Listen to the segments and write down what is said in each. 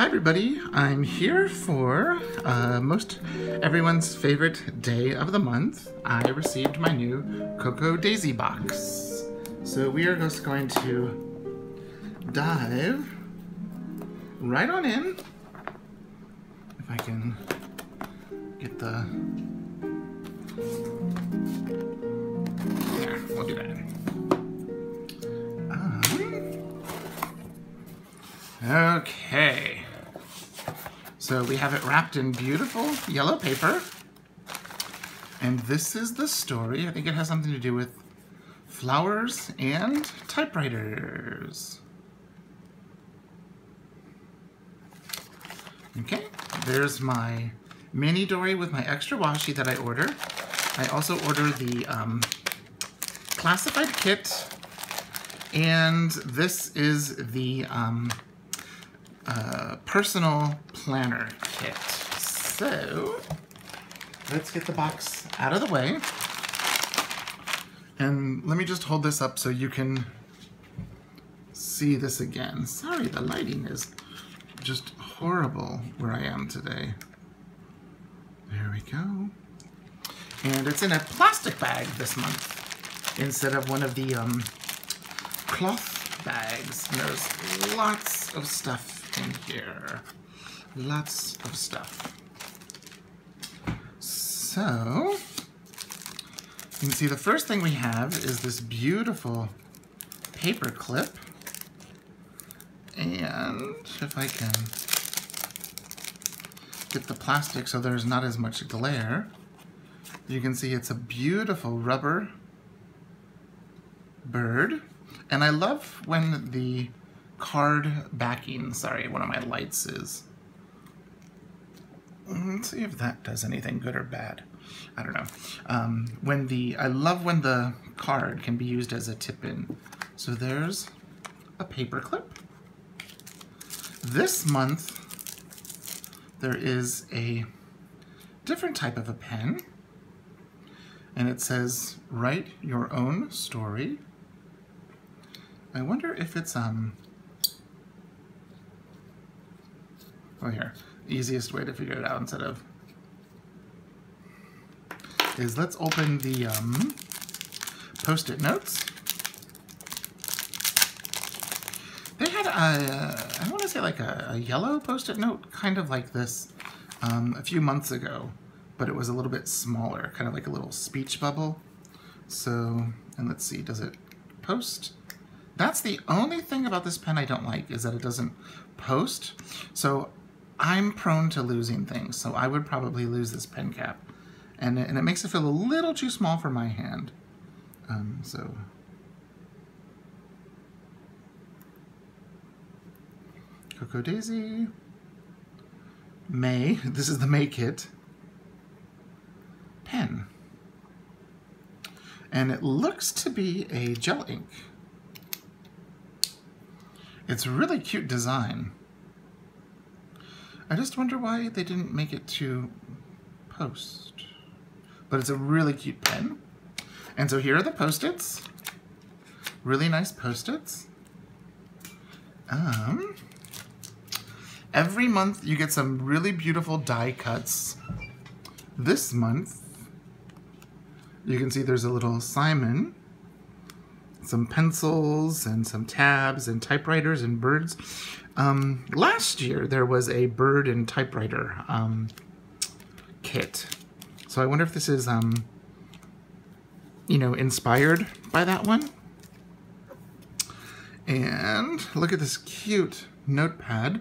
Hi everybody, I'm here for most everyone's favorite day of the month. I received my new Cocoa Daisy box. So we are just going to dive right on in. If I can get the... There, we'll do that. Okay. So we have it wrapped in beautiful yellow paper. And this is the story. I think it has something to do with flowers and typewriters. Okay, there's my mini dory with my extra washi that I ordered. I also ordered the classified kit, and this is the personal planner kit. So let's get the box out of the way, and let me just hold this up so you can see this again. Sorry, the lighting is just horrible where I am today. There we go. And it's in a plastic bag this month instead of one of the cloth bags. And there's lots of stuff in here. Lots of stuff. So, you can see the first thing we have is this beautiful paper clip. And if I can get the plastic so there's not as much glare, you can see it's a beautiful rubber bird. And I love when the card backing, sorry, one of my lights is. Let's see if that does anything good or bad. I don't know. I love when the card can be used as a tip-in. So there's a paper clip. This month, there is a different type of a pen, and it says, write your own story. I wonder if it's, oh here, easiest way to figure it out instead of, is let's open the Post-it notes. They had I want to say like a yellow Post-it note, kind of like this, a few months ago, but it was a little bit smaller, kind of like a little speech bubble. So, and let's see, does it post? That's the only thing about this pen I don't like, is that it doesn't post. So I'm prone to losing things, so I would probably lose this pen cap. And it makes it feel a little too small for my hand. So Cocoa Daisy, May, this is the May kit, pen. And it looks to be a gel ink. It's a really cute design. I just wonder why they didn't make it to post. But it's a really cute pen. And so here are the Post-its. Really nice Post-its. Every month you get some really beautiful die cuts. This month, you can see there's a little Simon, some pencils and some tabs and typewriters and birds. Last year there was a bird and typewriter kit. So I wonder if this is, you know, inspired by that one. And look at this cute notepad.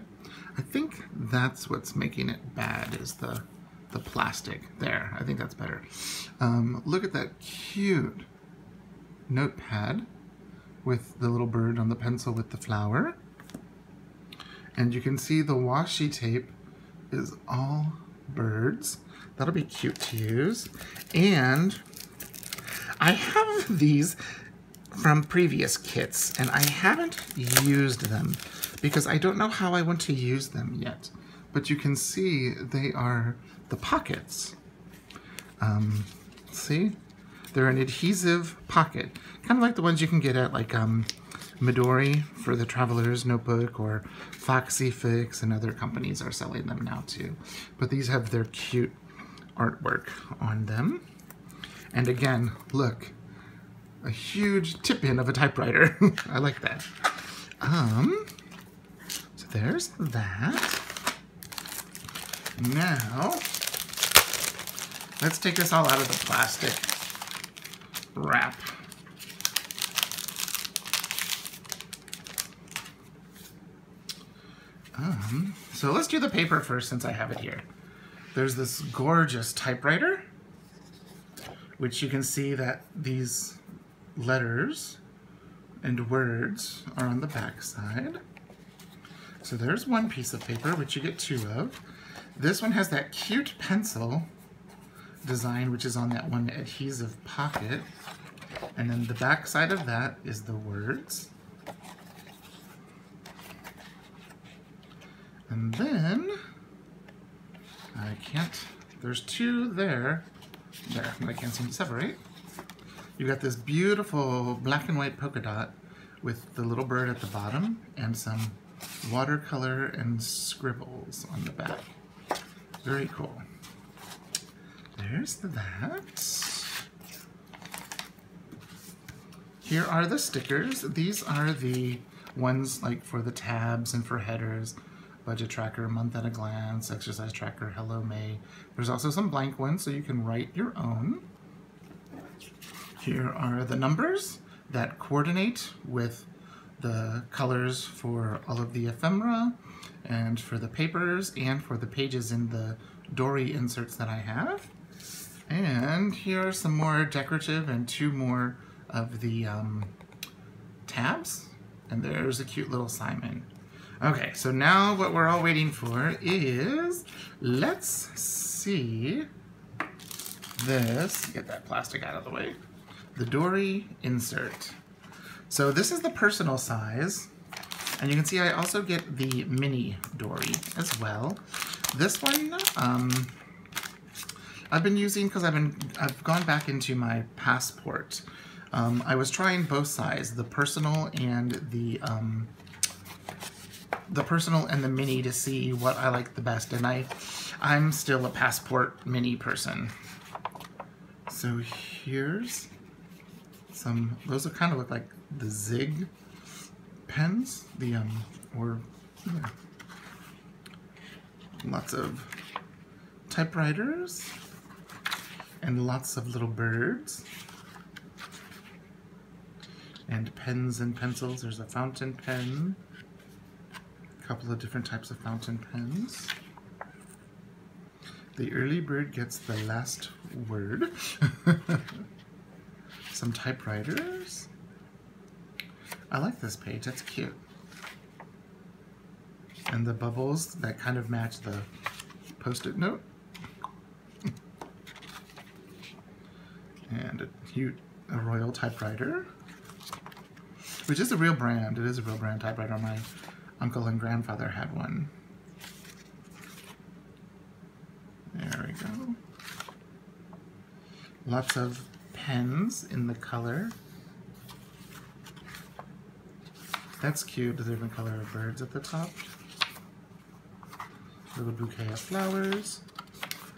I think that's what's making it bad, is the plastic. There, I think that's better. Look at that cute notepad with the little bird on the pencil with the flower. And you can see the washi tape is all birds. That'll be cute to use. And I have these from previous kits, and I haven't used them because I don't know how I want to use them yet. But you can see they are the pockets. See? They're an adhesive pocket, kind of like the ones you can get at like Midori for the Traveler's Notebook, or Foxy Fix, and other companies are selling them now too. But these have their cute artwork on them. And again, look, a huge tip-in of a typewriter. I like that. So there's that. Now, let's take this all out of the plastic wrap. So let's do the paper first, since I have it here. There's this gorgeous typewriter, which you can see that these letters and words are on the back side. So there's one piece of paper, which you get two of. This one has that cute pencil design, which is on that one adhesive pocket. And then the back side of that is the words. And then, there's two there, that I can't seem to separate. You got this beautiful black and white polka dot with the little bird at the bottom and some watercolor and scribbles on the back. Very cool. There's that. Here are the stickers. These are the ones like for the tabs and for headers. Budget tracker, month at a glance, exercise tracker, hello May. There's also some blank ones so you can write your own. Here are the numbers that coordinate with the colors for all of the ephemera and for the papers and for the pages in the dory inserts that I have. And here are some more decorative and two more of the tabs. And there's a cute little Simon. Okay, so now what we're all waiting for is, let's see this, get that plastic out of the way, the dory insert. So this is the personal size, and you can see I also get the mini dory as well. This one I've been using because I've gone back into my passport. I was trying both sides, the personal and the personal and the mini, to see what I like the best, and I'm still a passport mini person. So here's some, those kind of look like the Zig pens, lots of typewriters and lots of little birds and pens and pencils. There's a fountain pen, a couple of different types of fountain pens. The early bird gets the last word. Some typewriters. I like this page, that's cute. And the bubbles that kind of match the Post-it note. And a Royal typewriter, which is a real brand. It is a real brand typewriter. My uncle and grandfather had one. There we go. Lots of pens in the color. That's cute, the different color of birds at the top. Little bouquet of flowers.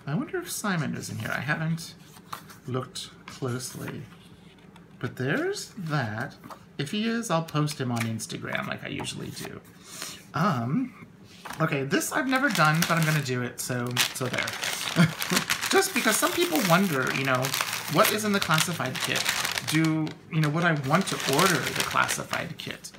I wonder if Simon is in here. I haven't looked closely. But there's that. If he is, I'll post him on Instagram like I usually do. Okay, this I've never done, but I'm gonna do it, so there. Just because some people wonder, you know, what is in the classified kit? Would I want to order the classified kit?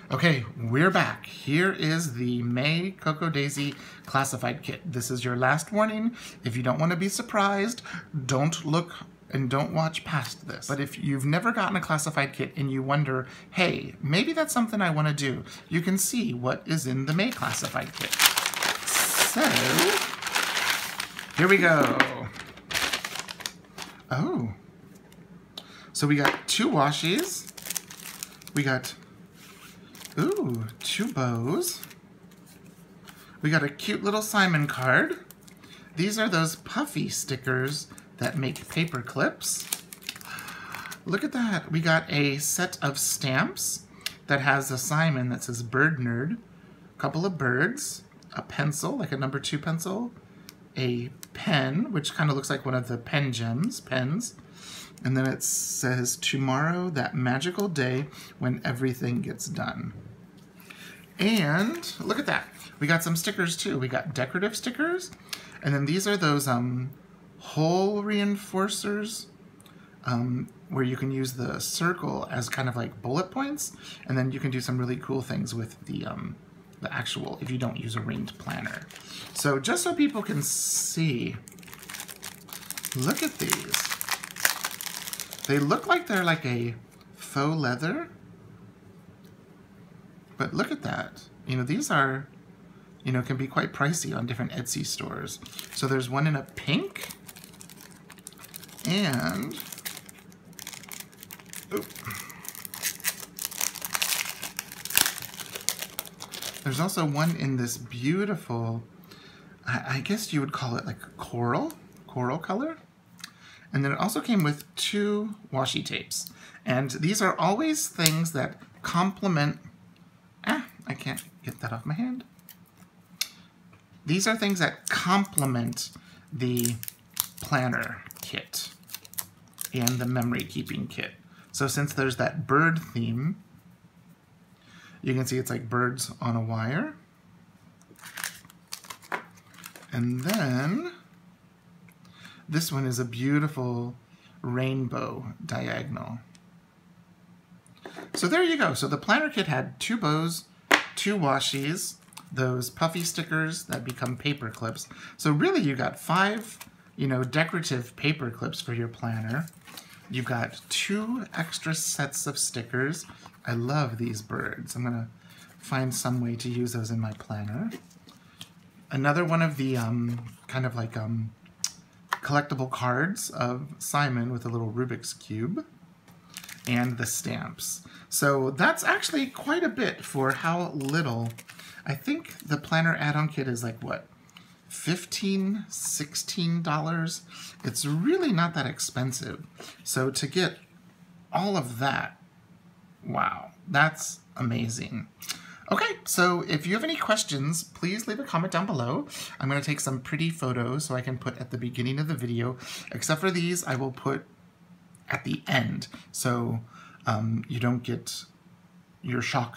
Okay, we're back. Here is the May Cocoa Daisy classified kit. This is your last warning. If you don't want to be surprised, don't look and don't watch past this. But if you've never gotten a classified kit and you wonder, hey, maybe that's something I want to do, you can see what is in the May classified kit. So, here we go. Oh. So we got 2 washies. We got, ooh, 2 bows. We got a cute little Simon card. These are those puffy stickers that make paper clips. Look at that. We got a set of stamps that has a Simon that says Bird Nerd, a couple of birds, a pencil, like a number 2 pencil, a pen, which kind of looks like one of the pen gems, pens, and then it says, tomorrow, that magical day when everything gets done. And look at that. We got some stickers too. We got decorative stickers, and then these are those hole reinforcers, where you can use the circle as kind of like bullet points, and then you can do some really cool things with the actual, if you don't use a ringed planner. So just so people can see, look at these. They look like they're like a faux leather, but look at that. You know, these are, you know, can be quite pricey on different Etsy stores. So there's one in a pink, and there's also one in this beautiful, I guess you would call it like coral color. And then it also came with 2 washi tapes. And these are always things that complement, I can't get that off my hand. These are things that complement the planner kit and the memory keeping kit. So since there's that bird theme, you can see it's like birds on a wire. And then this one is a beautiful rainbow diagonal. So there you go. So the planner kit had 2 bows, 2 washies, those puffy stickers that become paper clips. So really you got 5, you know, decorative paper clips for your planner. You've got 2 extra sets of stickers. I love these birds. I'm gonna find some way to use those in my planner. Another one of the kind of like collectible cards of Simon with a little Rubik's Cube, and the stamps. So that's actually quite a bit for how little. I think the planner add-on kit is like, what, $15, $16? It's really not that expensive. So to get all of that, wow, that's amazing. Okay, so if you have any questions, please leave a comment down below. I'm going to take some pretty photos so I can put at the beginning of the video. Except for these, I will put at the end, so you don't get your shock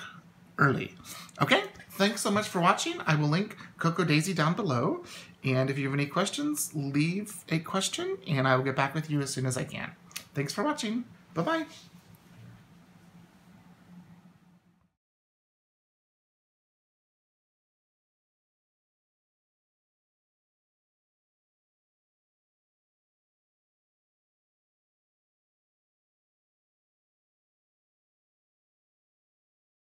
early. Okay, thanks so much for watching. I will link Coco Daisy down below. And if you have any questions, leave a question, and I will get back with you as soon as I can. Thanks for watching. Bye-bye.